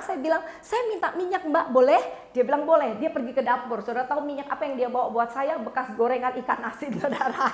saya bilang, saya minta minyak Mbak, boleh? Dia bilang boleh. Dia pergi ke dapur. Saudara tahu minyak apa yang dia bawa buat saya? Bekas gorengan ikan asin, saudara.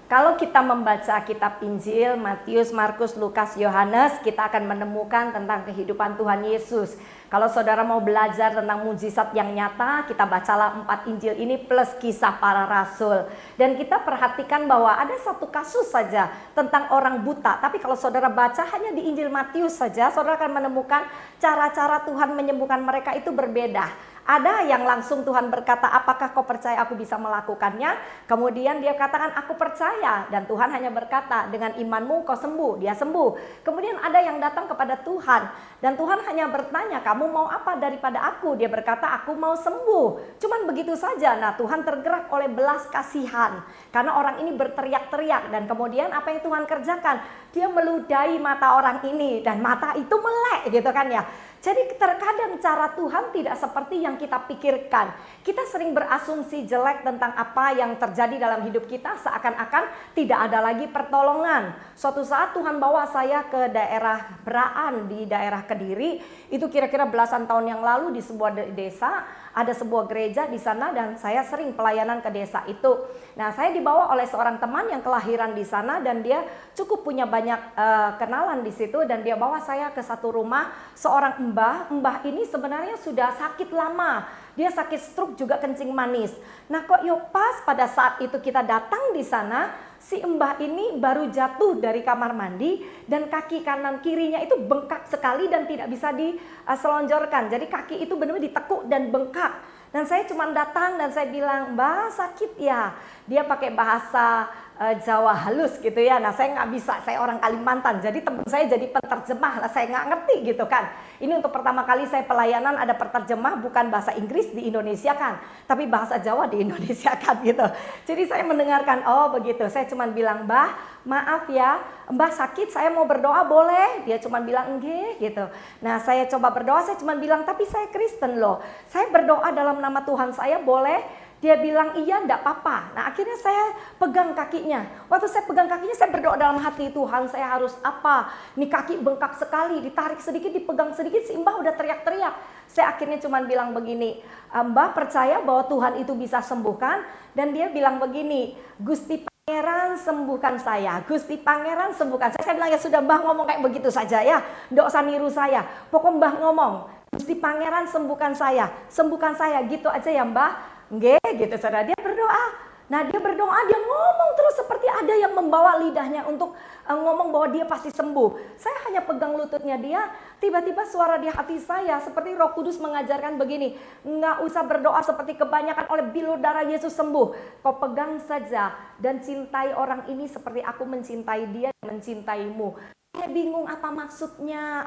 Kalau kita membaca kitab Injil, Matius, Markus, Lukas, Yohanes, kita akan menemukan tentang kehidupan Tuhan Yesus. Kalau saudara mau belajar tentang mujizat yang nyata, kita bacalah 4 Injil ini plus kisah para rasul. Dan kita perhatikan bahwa ada satu kasus saja tentang orang buta. Tapi kalau saudara baca hanya di Injil Matius saja, saudara akan menemukan cara-cara Tuhan menyembuhkan mereka itu berbeda. Ada yang langsung Tuhan berkata, apakah kau percaya aku bisa melakukannya? Kemudian dia katakan, aku percaya. Dan Tuhan hanya berkata, dengan imanmu kau sembuh. Dia sembuh. Kemudian ada yang datang kepada Tuhan. Dan Tuhan hanya bertanya, kamu mau apa daripada aku? Dia berkata, aku mau sembuh. Cuman begitu saja. Nah, Tuhan tergerak oleh belas kasihan. Karena orang ini berteriak-teriak. Dan kemudian apa yang Tuhan kerjakan? Dia meludahi mata orang ini. Dan mata itu melek gitu kan ya. Jadi terkadang cara Tuhan tidak seperti yang kita pikirkan. Kita sering berasumsi jelek tentang apa yang terjadi dalam hidup kita, seakan-akan tidak ada lagi pertolongan. Suatu saat Tuhan bawa saya ke daerah Beraan di daerah Kediri. Itu kira-kira belasan tahun yang lalu di sebuah desa. Ada sebuah gereja di sana dan saya sering pelayanan ke desa itu. Nah, saya dibawa oleh seorang teman yang kelahiran di sana dan dia cukup punya banyak kenalan di situ, dan dia bawa saya ke satu rumah seorang mbah. Mbah ini sebenarnya sudah sakit lama. Dia sakit stroke juga kencing manis. Nah, kok pas pada saat itu kita datang di sana, si mbah ini baru jatuh dari kamar mandi dan kaki kanan kirinya itu bengkak sekali dan tidak bisa diselonjorkan. Jadi kaki itu benar-benar ditekuk dan bengkak. Dan saya cuma datang dan saya bilang, Mbak sakit ya? Dia pakai bahasa Jawa halus gitu ya. Nah, saya nggak bisa, saya orang Kalimantan. Jadi teman saya jadi penerjemah, saya nggak ngerti gitu kan. Ini untuk pertama kali saya pelayanan ada penerjemah, bukan bahasa Inggris di Indonesia kan, tapi bahasa Jawa di Indonesia kan gitu. Jadi saya mendengarkan, oh begitu. Saya cuma bilang, Mbah maaf ya, Mbah sakit, saya mau berdoa boleh? Dia cuma bilang enggak gitu. Nah, saya coba berdoa, saya cuma bilang, tapi saya Kristen loh. Saya berdoa dalam nama Tuhan saya boleh? Dia bilang iya, enggak apa-apa. Nah, akhirnya saya pegang kakinya. Waktu saya pegang kakinya, saya berdoa dalam hati, Tuhan saya harus apa? Ini kaki bengkak sekali, ditarik sedikit, dipegang sedikit, si Mbah udah teriak-teriak. Saya akhirnya cuma bilang begini, Mbah percaya bahwa Tuhan itu bisa sembuhkan? Dan dia bilang begini, Gusti Pangeran sembuhkan saya, Gusti Pangeran sembuhkan saya. Saya bilang ya sudah Mbah ngomong kayak begitu saja ya, nggak usah niru saya. Pokok Mbah ngomong, Gusti Pangeran sembuhkan saya gitu aja ya Mbah. Nggih gitu saudara, dia berdoa. Nah, dia berdoa, dia ngomong terus seperti ada yang membawa lidahnya untuk ngomong bahwa dia pasti sembuh. Saya hanya pegang lututnya dia, tiba-tiba suara di hati saya seperti Roh Kudus mengajarkan begini, nggak usah berdoa seperti kebanyakan, oleh bilur darah Yesus sembuh. Kau pegang saja dan cintai orang ini seperti aku mencintai dia dan mencintaimu. Saya bingung apa maksudnya,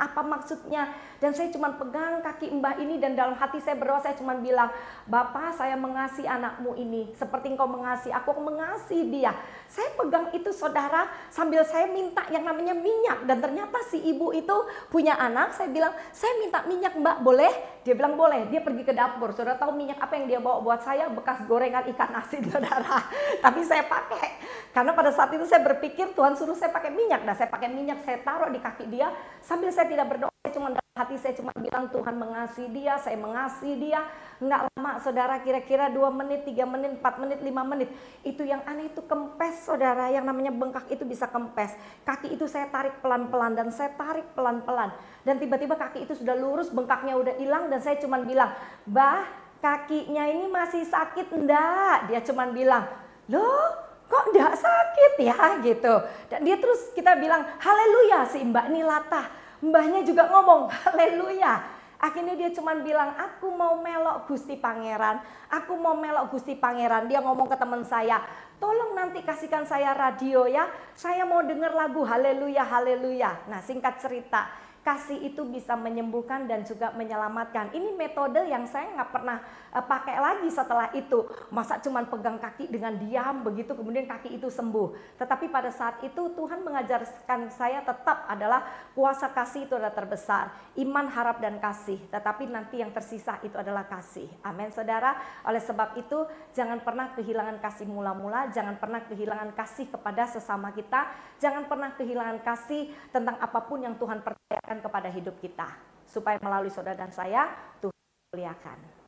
dan saya cuma pegang kaki Mbah ini dan dalam hati saya berdoa, saya cuma bilang, Bapak saya mengasihi anakmu ini seperti engkau mengasihi aku mengasihi dia. Saya pegang itu saudara sambil saya minta yang namanya minyak, dan ternyata si ibu itu punya anak. Saya bilang, saya minta minyak Mbak, boleh? Dia bilang boleh. Dia pergi ke dapur. Saudara tahu minyak apa yang dia bawa buat saya? Bekas gorengan ikan asin saudara. Tapi saya pakai karena pada saat itu saya berpikir Tuhan suruh saya pakai minyak. Nah, saya pakai minyak, saya taruh di kaki dia sambil saya tidak berdoa. Saya cuma dalam hati saya cuma bilang Tuhan mengasihi dia, saya mengasihi dia. Enggak lama saudara, kira-kira 2 menit, 3 menit, 4 menit, 5 menit. Itu yang aneh itu kempes saudara, yang namanya bengkak itu bisa kempes. Kaki itu saya tarik pelan-pelan dan saya tarik pelan-pelan. Dan tiba-tiba kaki itu sudah lurus, bengkaknya udah hilang dan saya cuma bilang, Bah, kakinya ini masih sakit enggak? Dia cuma bilang, loh kok enggak sakit ya gitu. Dan dia terus kita bilang, haleluya, si mbak ini latah. Mbahnya juga ngomong, haleluya. Akhirnya dia cuma bilang, aku mau melok Gusti Pangeran. Aku mau melok Gusti Pangeran. Dia ngomong ke teman saya, tolong nanti kasihkan saya radio ya. Saya mau dengar lagu haleluya, haleluya. Nah, singkat cerita, Kasih itu bisa menyembuhkan dan juga menyelamatkan. Ini metode yang saya nggak pernah pakai lagi setelah itu. Masa cuman pegang kaki dengan diam begitu kemudian kaki itu sembuh. Tetapi pada saat itu Tuhan mengajarkan saya tetap adalah kuasa kasih itu adalah terbesar. Iman, harap, dan kasih. Tetapi nanti yang tersisa itu adalah kasih. Amin saudara. Oleh sebab itu jangan pernah kehilangan kasih mula-mula. Jangan pernah kehilangan kasih kepada sesama kita. Jangan pernah kehilangan kasih tentang apapun yang Tuhan percayakan kepada hidup kita, supaya melalui saudara dan saya Tuhan muliakan.